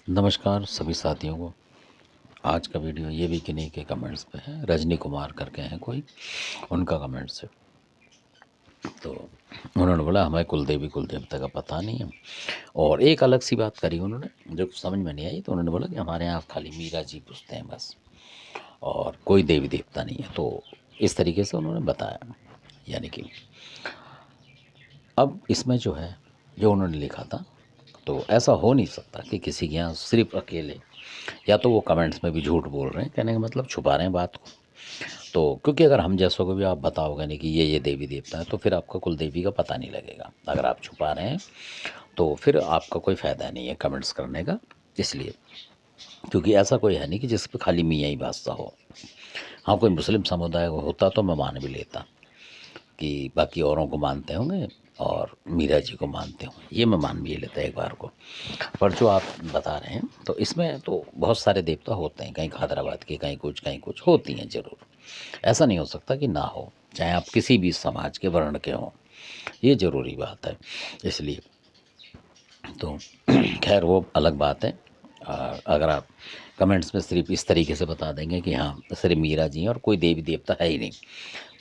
नमस्कार सभी साथियों को। आज का वीडियो ये भी किन्हीं के कमेंट्स पे है। रजनी कुमार करके हैं कोई, उनका कमेंट्स है। तो उन्होंने बोला हमें कुल देवता का पता नहीं है, और एक अलग सी बात करी उन्होंने जो समझ में नहीं आई। तो उन्होंने बोला कि हमारे यहाँ खाली मीरा जी पूछते हैं बस, और कोई देवी देवता नहीं है। तो इस तरीके से उन्होंने बताया। यानी कि अब इसमें जो है, जो उन्होंने लिखा था, तो ऐसा हो नहीं सकता कि किसी के यहाँ सिर्फ अकेले, या तो वो कमेंट्स में भी झूठ बोल रहे हैं, कहने का मतलब छुपा रहे हैं बात को। तो क्योंकि अगर हम जैसों को भी आप बताओगे नहीं कि ये देवी देवता है, तो फिर आपको कुल देवी का पता नहीं लगेगा। अगर आप छुपा रहे हैं तो फिर आपका कोई फ़ायदा नहीं है कमेंट्स करने का। इसलिए क्योंकि ऐसा कोई है नहीं कि जिस पे खाली मियाँ ही बादशाह हो। हाँ, कोई मुस्लिम समुदाय होता तो मैं मान भी लेता कि बाकी औरों को मानते होंगे और मीरा जी को मानते होंगे, ये मैं मान भी लेता एक बार को। पर जो आप बता रहे हैं, तो इसमें तो बहुत सारे देवता होते हैं, कहीं हैदराबाद के, कहीं कुछ होती हैं ज़रूर। ऐसा नहीं हो सकता कि ना हो, चाहे आप किसी भी समाज के वर्ण के हों, ये ज़रूरी बात है। इसलिए तो खैर वो अलग बात है। अगर आप कमेंट्स में सिर्फ इस तरीके से बता देंगे कि हाँ सिर्फ मीरा जी हैं और कोई देवी देवता है ही नहीं,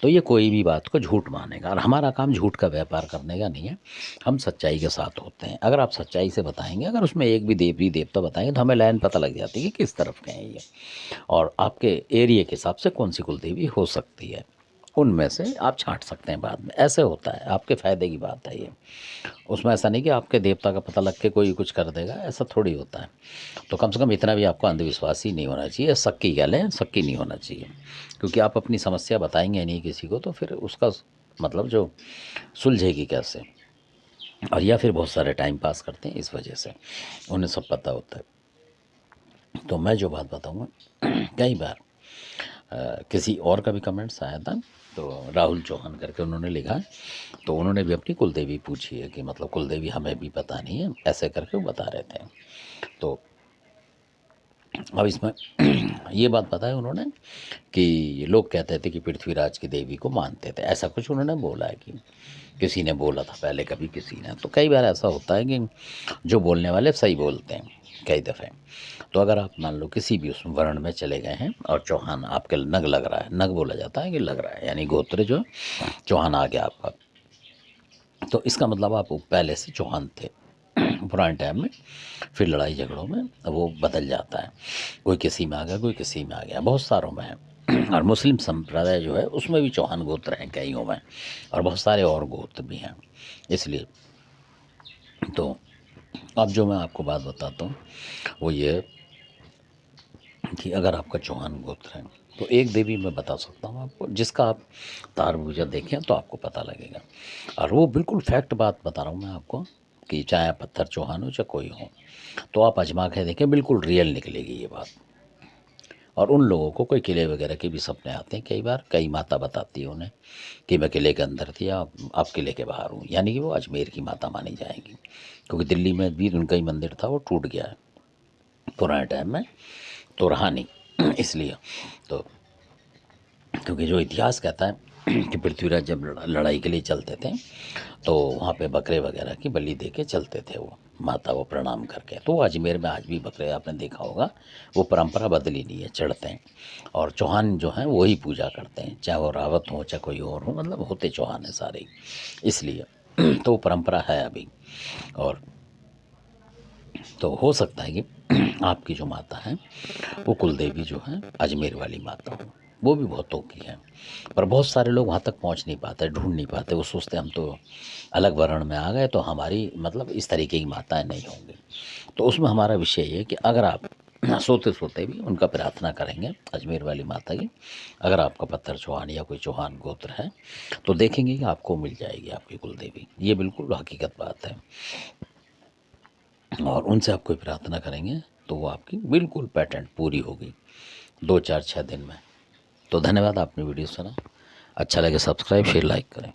तो ये कोई भी बात को झूठ मानेगा। और हमारा काम झूठ का व्यापार करने का नहीं है, हम सच्चाई के साथ होते हैं। अगर आप सच्चाई से बताएंगे, अगर उसमें एक भी देवी देवता बताएंगे, तो हमें लाइन पता लग जाती है कि किस तरफ के हैं ये, और आपके एरिया के हिसाब से कौन सी कुल देवी हो सकती है, उनमें से आप छांट सकते हैं बाद में। ऐसे होता है, आपके फ़ायदे की बात है ये। उसमें ऐसा नहीं कि आपके देवता का पता लग के कोई कुछ कर देगा, ऐसा थोड़ी होता है। तो कम से कम इतना भी आपको अंधविश्वास ही नहीं होना चाहिए, शक्की कह लें, शक्की नहीं होना चाहिए। क्योंकि आप अपनी समस्या बताएंगे नहीं किसी को, तो फिर उसका मतलब जो सुलझेगी कैसे, और या फिर बहुत सारे टाइम पास करते हैं, इस वजह से उन्हें सब पता होता है। तो मैं जो बात बताऊँगा कई बार किसी और का भी कमेंट्स आया था, तो राहुल चौहान करके उन्होंने लिखा, तो उन्होंने भी अपनी कुलदेवी पूछी है कि मतलब कुलदेवी हमें भी पता नहीं है, ऐसे करके वो बता रहे थे। तो अब इसमें ये बात बताया उन्होंने कि लोग कहते थे कि पृथ्वीराज की देवी को मानते थे, ऐसा कुछ उन्होंने बोला है कि किसी ने बोला था पहले कभी किसी ने। तो कई बार ऐसा होता है कि जो बोलने वाले सही बोलते हैं कई दफ़े। तो अगर आप मान लो किसी भी उस वर्ण में चले गए हैं और चौहान आपके नग लग रहा है, नग बोला जाता है कि लग रहा है, यानी गोत्र जो चौहान आ गया आपका, तो इसका मतलब आप पहले से चौहान थे पुराने टाइम में। फिर लड़ाई झगड़ों में वो बदल जाता है, कोई किसी में आ गया, कोई किसी में आ गया, बहुत सारों में है। और मुस्लिम संप्रदाय जो है उसमें भी चौहान गोत्र हैं कईयों में, और बहुत सारे और गोत्र भी हैं। इसलिए तो अब जो मैं आपको बात बताता हूँ वो ये कि अगर आपका चौहान गोत्र है, तो एक देवी मैं बता सकता हूँ आपको, जिसका आप तार पूजा देखें तो आपको पता लगेगा। और वो बिल्कुल फैक्ट बात बता रहा हूँ मैं आपको, कि चाहे पत्थर चौहान हो चाहे कोई हो, तो आप आजमा के देखें, बिल्कुल रियल निकलेगी ये बात। और उन लोगों को कोई किले वगैरह के भी सपने आते हैं कई बार, कई माता बताती है उन्हें कि मैं किले के अंदर थी, आप किले के बाहर हूँ, यानी कि वो अजमेर की माता मानी जाएंगी। क्योंकि दिल्ली में भी उनका ही मंदिर था, वो टूट गया है पुराने टाइम में, तो रहा नहीं इसलिए। तो क्योंकि जो इतिहास कहता है कि पृथ्वीराज जब लड़ाई के लिए चलते थे, तो वहाँ पे बकरे वगैरह की बलि दे के चलते थे वो, माता को प्रणाम करके। तो अजमेर में आज भी बकरे आपने देखा होगा, वो परंपरा बदली नहीं है, चढ़ते हैं। और चौहान जो हैं वही पूजा करते हैं, चाहे वो रावत हो चाहे कोई और हो, मतलब होते चौहान है सारे ही। इसलिए तो वो परंपरा है अभी। और तो हो सकता है कि आपकी जो माता है वो कुलदेवी जो है अजमेर वाली माता हो, वो भी बहुतों की है। पर बहुत सारे लोग वहाँ तक पहुँच नहीं पाते, ढूंढ नहीं पाते, वो सोचते हम तो अलग वर्ण में आ गए, तो हमारी मतलब इस तरीके की माताएं नहीं होंगी। तो उसमें हमारा विषय ये है कि अगर आप सोते सोते भी उनका प्रार्थना करेंगे, अजमेर वाली माता की, अगर आपका पत्थर चौहान या कोई चौहान गोत्र है, तो देखेंगे कि आपको मिल जाएगी आपकी कुलदेवी। ये बिल्कुल हकीकत बात है। और उनसे आप कोई प्रार्थना करेंगे तो वो आपकी बिल्कुल पैटेंट पूरी होगी 2 4 6 दिन में। तो धन्यवाद, आपने वीडियो सुना। अच्छा लगे सब्सक्राइब शेयर लाइक करें।